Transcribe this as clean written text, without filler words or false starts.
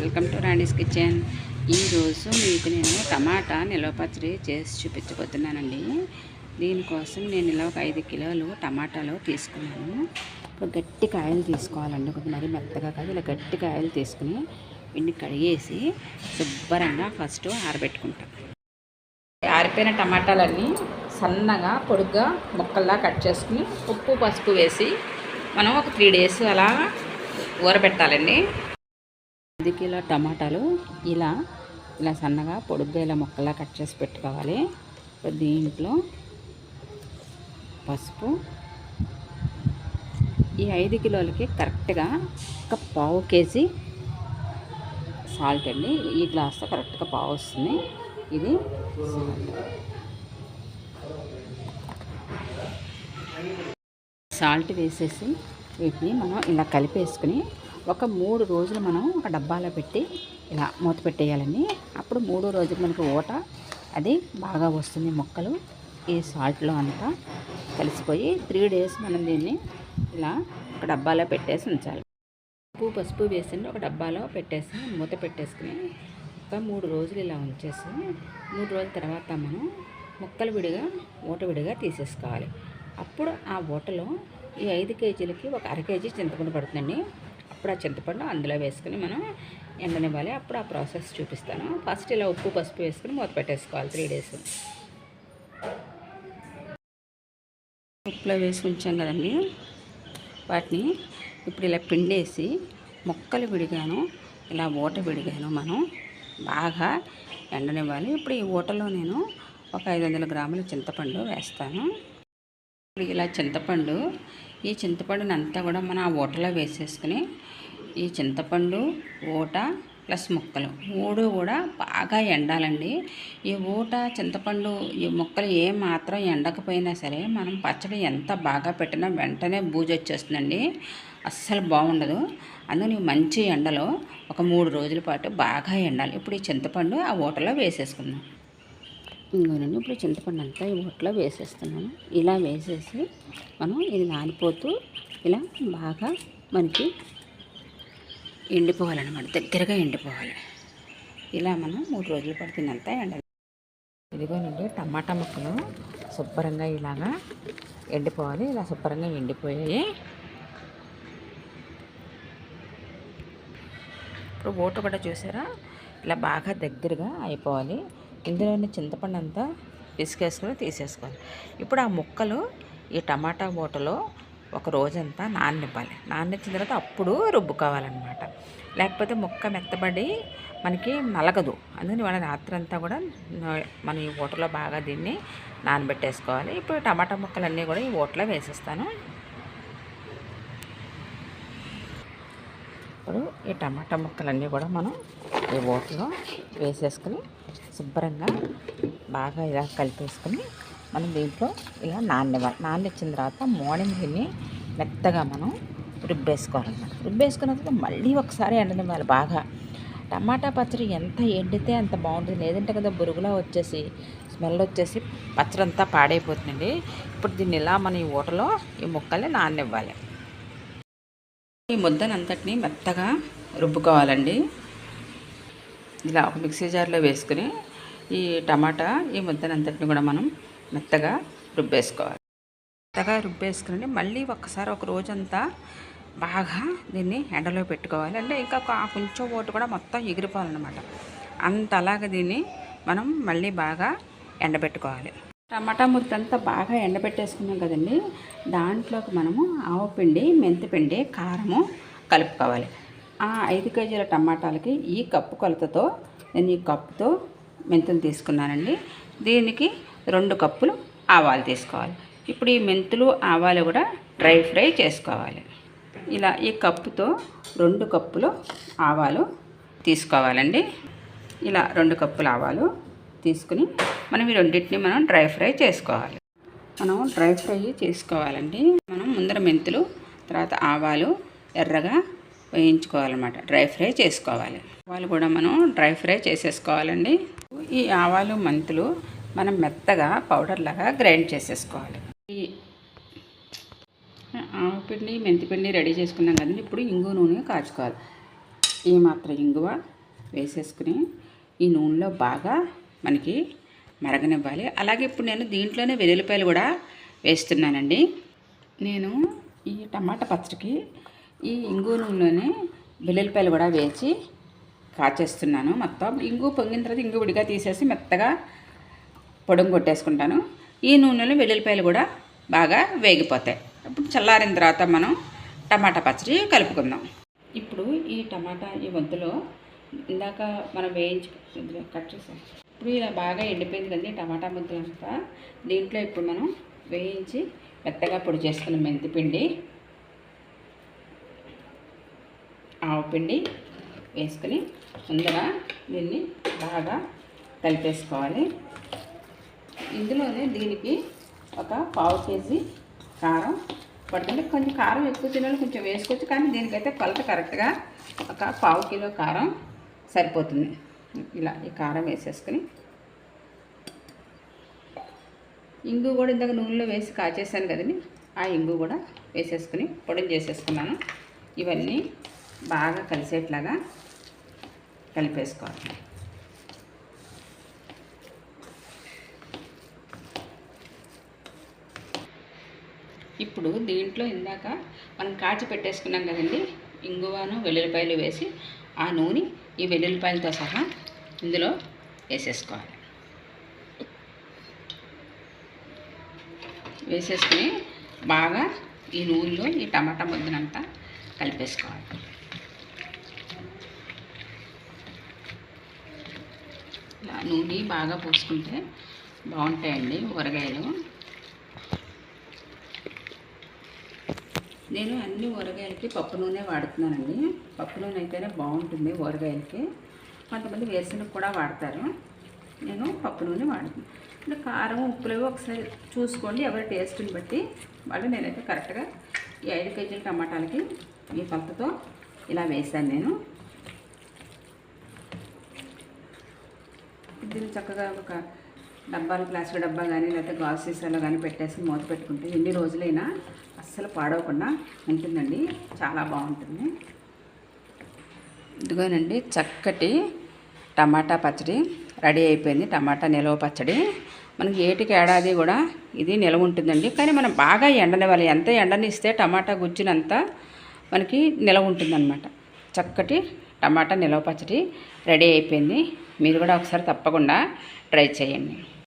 Welcome to Rani's kitchen. ఈరోజు మీకు నేను టమాటా నిల్వ పచ్చడి చేసి చూపించబోతున్నానండి. దీనికోసం నేను ఇలా ఒక 5 కిలోలు టమాటాలు తీసుకున్నాను. ఇప్పుడు గట్టి కాయలు తీసుకోవాలండి, కొంచెం మరీ మెత్తగా కాదు, ఇలా గట్టి కాయలు తీసుకుని వీటిని కడిగేసి శుభ్రంగా ఫస్ట్ ఆరబెట్టుకుంటాం. ఆరిపోయిన టమాటాలన్నీ సన్నగా పొడుగ్గా ముక్కల్లా కట్ చేసుకుని ఉప్పు పసుపు వేసి మనం ఒక 3 days అలా ఊరబెట్టాలండి. 5 కిలో టమాటాలు ఇలా సన్నగా పొడుగ్గా ఇలా ముక్కలా కట్ చేసి పెట్టుకోవాలి. దీంట్లో పసుపు, ఈ 5 కిలోలకి కరెక్ట్గా ఒక 1/2 kg సాల్ట్ అండి. ఈ గ్లాస్తో కరెక్ట్గా 1/2 వస్తుంది. ఇది సాల్ట్ వేసేసి వీటిని మనం ఇలా కలిపేసుకుని ఒక 3 రోజులు మనం ఒక డబ్బాలో పెట్టి ఇలా మూత పెట్టేయాలండి. అప్పుడు 3వ రోజు మనకు ఊట అది బాగా వస్తుంది. ముక్కలు ఈ సాల్ట్లో అంతా కలిసిపోయి 3 days మనం దీన్ని ఇలా ఒక డబ్బాలో పెట్టేసి ఉంచాలి. ఉప్పు పసుపు వేసి ఒక డబ్బాలో పెట్టేసి మూత పెట్టేసుకుని ఒక 3 రోజులు ఇలా ఉంచేసి 3 రోజుల తర్వాత మనం ముక్కలు విడిగా ఊట విడిగా తీసేసుకోవాలి. అప్పుడు ఆ ఊటలో ఈ 5 kgలకి ఒక 1/2 kg చింతపండు పడుతుందండి. అప్పుడు ఆ చింతపండు అందులో వేసుకుని మనం ఎండనివ్వాలి. అప్పుడు ఆ ప్రాసెస్ చూపిస్తాను. ఫస్ట్ ఇలా ఉప్పు పసుపు వేసుకుని మూత పెట్టేసుకోవాలి 3 days. ఉప్పులో వేసి ఉంచాం కదండి, వాటిని ఇప్పుడు ఇలా పిండేసి ముక్కలు విడిగాను ఇలా ఊట విడిగాను మనం బాగా ఎండనివ్వాలి. ఇప్పుడు ఈ ఊటలో నేను ఒక 500 గ్రాముల చింతపండు వేస్తాను. ఇప్పుడు ఇలా ఈ చింతపండుని అంతా కూడా మనం ఆ ఊటలో వేసేసుకుని ఈ చింతపండు ఊట ప్లస్ ముక్కలు 3 కూడా బాగా ఎండాలండి. ఈ ఊట చింతపండు ఈ ముక్కలు ఏ మాత్రం ఎండకపోయినా సరే మనం పచ్చడి ఎంత బాగా పెట్టినా వెంటనే బూజు వచ్చేస్తుందండి, అస్సలు బాగుండదు. అందుకని మంచి ఎండలో ఒక 3 రోజుల పాటు బాగా ఎండాలి. ఇప్పుడు ఈ చింతపండు ఆ ఊటలో వేసేసుకుందాం. ఇంకోనండి, ఇప్పుడు చింతపండు అంతా ఈ ఊటలో వేసేస్తున్నాను. ఇలా వేసేసి మనం ఇది నానిపోతూ ఇలా బాగా మనకి ఎండిపోవాలన్నమాట, దగ్గరగా ఎండిపోవాలి. ఇలా మనం 3 రోజులు పడుతుందంతా ఎండాలి. ఇదిగోనండి, టమాటా ముక్కలు శుభ్రంగా ఇలాగా ఎండిపోవాలి. ఇలా శుభ్రంగా ఎండిపోయాయి. ఇప్పుడు ఊట కూడా చూసారా, ఇలా బాగా దగ్గరగా అయిపోవాలి. ఇందులోని చింతపండు అంతా పిసికేసుకొని తీసేసుకోవాలి. ఇప్పుడు ఆ ముక్కలు ఈ టమాటా ఊటలో ఒక రోజంతా నాననివ్వాలి. నాననిచ్చిన తర్వాత అప్పుడు రుబ్బుకోవాలన్నమాట. లేకపోతే ముక్క మెత్తబడి మనకి నలగదు. అందుకని వాళ్ళ రాత్రి అంతా కూడా మన ఈ ఊటలో బాగా దీన్ని నానబెట్టేసుకోవాలి. ఇప్పుడు టమాటా ముక్కలన్నీ కూడా ఈ ఊటలో వేసేస్తాను. ఇప్పుడు ఈ టమాటా ముక్కలన్నీ కూడా మనం ఈ ఊటలో వేసేసుకుని శుభ్రంగా బాగా ఇలా కలిపేసుకుని మనం దీంట్లో ఇలా నాననిచ్చిన తర్వాత మార్నింగ్ దీన్ని మెత్తగా మనం రుబ్బేసుకోవాలన్నమాట. రుబ్బేసుకున్న తర్వాత మళ్ళీ ఒకసారి ఎండనివ్వాలి బాగా. టమాటా పచ్చడి ఎంత ఎండితే అంత బాగుంటుంది, లేదంటే కదా బురుగులా వచ్చేసి స్మెల్ వచ్చేసి పచ్చడి అంతా పాడైపోతుందండి. ఇప్పుడు దీన్ని ఇలా మనం ఈ ఊటలో ఈ ముక్కల్ని నాననివ్వాలి. ఈ ముద్దనంతటిని మెత్తగా రుబ్బుకోవాలండి. ఇలా ఒక మిక్సీ జార్లో వేసుకుని ఈ టమాటా ఈ ముద్దనంతటిని కూడా మనం మెత్తగా రుబ్బేసుకోవాలి. మెత్తగా రుబ్బేసుకుని మళ్ళీ ఒక్కసారి ఒక రోజంతా బాగా దీన్ని ఎండలో పెట్టుకోవాలి. అంటే ఇంకా కొంచెం ఓటు కూడా మొత్తం ఎగిరిపోవాలన్నమాట. అంతలాగా దీన్ని మనం మళ్ళీ బాగా ఎండబెట్టుకోవాలి. టమాటా ముద్దంతా బాగా ఎండబెట్టేసుకున్నాం కదండి, దాంట్లోకి మనము ఆవపిండి, మెంతిపిండి, కారము కలుపుకోవాలి. ఆ 5 kgల టమాటాలకి ఈ కప్పు కొలతతో నేను ఈ కప్పుతో మెంతులు తీసుకున్నానండి. దీనికి 2 కప్పులు ఆవాలు తీసుకోవాలి. ఇప్పుడు ఈ మెంతులు ఆవాలు కూడా డ్రై ఫ్రై చేసుకోవాలి. ఇలా ఈ కప్పుతో 2 కప్పులు ఆవాలు తీసుకోవాలండి. ఇలా 2 కప్పులు ఆవాలు తీసుకుని మనం ఈ రెండింటిని మనం డ్రై ఫ్రై చేసుకోవాలి. మనం ముందర మెంతులు, తర్వాత ఆవాలు ఎర్రగా వేయించుకోవాలన్నమాట, డ్రై ఫ్రై చేసుకోవాలి. ఆవాలు కూడా మనం డ్రై ఫ్రై చేసేసుకోవాలండి. ఈ ఆవాలు మెంతులు మనం మెత్తగా పౌడర్ లాగా గ్రైండ్ చేసేసుకోవాలి. ఈ ఆవపిండి మెంతిపిండి రెడీ చేసుకున్నాం కదండి. ఇప్పుడు ఇంగువ నూనె కాచుకోవాలి. ఈ మాత్రం ఇంగువ వేసేసుకుని ఈ నూనెలో బాగా మనకి మరగనివ్వాలి. అలాగే ఇప్పుడు నేను దీంట్లోనే వెల్లుల్లిపాయలు కూడా వేస్తున్నానండి. నేను ఈ టమాటా పచ్చడికి ఈ ఇంగు నూనెలోనే వెల్లుల్లిపాయలు కూడా వేసి కాచేస్తున్నాను. మొత్తం ఇంగు పొంగిన తర్వాత ఇంగు విడిగా తీసేసి మెత్తగా పొడుము కొట్టేసుకుంటాను. ఈ నూనెలో వెల్లుల్లిపాయలు కూడా బాగా వేగిపోతాయి. ఇప్పుడు చల్లారిన తర్వాత మనం టమాటా పచ్చడి కలుపుకుందాం. ఇప్పుడు ఈ టమాటా ఈ వంతులో ఇందాక మనం వేయించి కట్ చేసాం. ఇప్పుడు ఇలా బాగా ఎండిపోయింది కదండి టమాటా ముద్దలంతా. దీంట్లో ఇప్పుడు మనం వేయించి మెత్తగా పొడి చేసుకున్న మెంతిపిండి, ఆవపిండి వేసుకుని ముందర దీన్ని బాగా కలిపేసుకోవాలి. ఇందులోనే దీనికి ఒక 1/2 కేజీ కారం పడుతుంది. కొంచెం కారం ఎక్కువ తినాలి కొంచెం వేసుకోవచ్చు, కానీ దీనికైతే కొలత కరెక్ట్గా ఒక 1/2 కిలో కారం సరిపోతుంది. ఇలా ఈ కారం వేసేసుకుని ఇంగు కూడా ఇందాక నూనెలో వేసి కాచేసాను కదండి, ఆ ఇంగు కూడా వేసేసుకుని పొడిని చేసేసుకున్నాను. ఇవన్నీ బాగా కలిసేట్లాగా కలిపేసుకోవాలి. ఇప్పుడు దీంట్లో ఇందాక మనం కాచి పెట్టేసుకున్నాం కదండి ఇంగువను వెల్లుల్లిపాయలు వేసి ఆ నూనె ఈ వెల్లుల్లిపాయలతో సహా ఇందులో వేసేసుకోవాలి. వేసేసుకుని బాగా ఈ నూనెలో ఈ టమాటా ముద్దనంతా కలిపేసుకోవాలి. ఇలా నూనె బాగా పోసుకుంటే బాగుంటాయండి ఊరగాయలు. నేను అన్ని ఊరగాయలకి పప్పు నూనె వాడుతున్నానండి. పప్పు నూనె అయితేనే బాగుంటుంది ఊరగాయలకి. కొంతమంది వేరుశనగ కూడా వాడతారు, నేను పప్పు నూనె వాడుతున్నాను. అంటే కారం ఉప్పులు ఒకసారి చూసుకోండి ఎవరి టేస్ట్ని బట్టి. వాళ్ళు నేనైతే కరెక్ట్గా ఈ 5 కేజీల టమాటాలకి ఈ కొలతతో ఇలా వేసాను నేను. దీన్ని చక్కగా ఒక డబ్బాలు ప్లాస్టిక్ డబ్బా కానీ లేకపోతే గాజు సీసాలో కానీ పెట్టేసి మూత పెట్టుకుంటే ఎన్ని రోజులైనా అస్సలు పాడవకుండా ఉంటుందండి, చాలా బాగుంటుంది. ఇదిగోనండి చక్కటి టమాటా పచ్చడి రెడీ అయిపోయింది. టమాటా నిలవ పచ్చడి మనకి ఏటికి ఏడాది కూడా ఇది నిలవ ఉంటుందండి. కానీ మనం బాగా ఎండనివ్వాలి. ఎంత ఎండనిస్తే టమాటా గుజ్జునంతా మనకి నిలవ ఉంటుందన్నమాట. చక్కటి టమాటా నిలవ పచ్చడి రెడీ అయిపోయింది. మీరు కూడా ఒకసారి తప్పకుండా ట్రై చేయండి.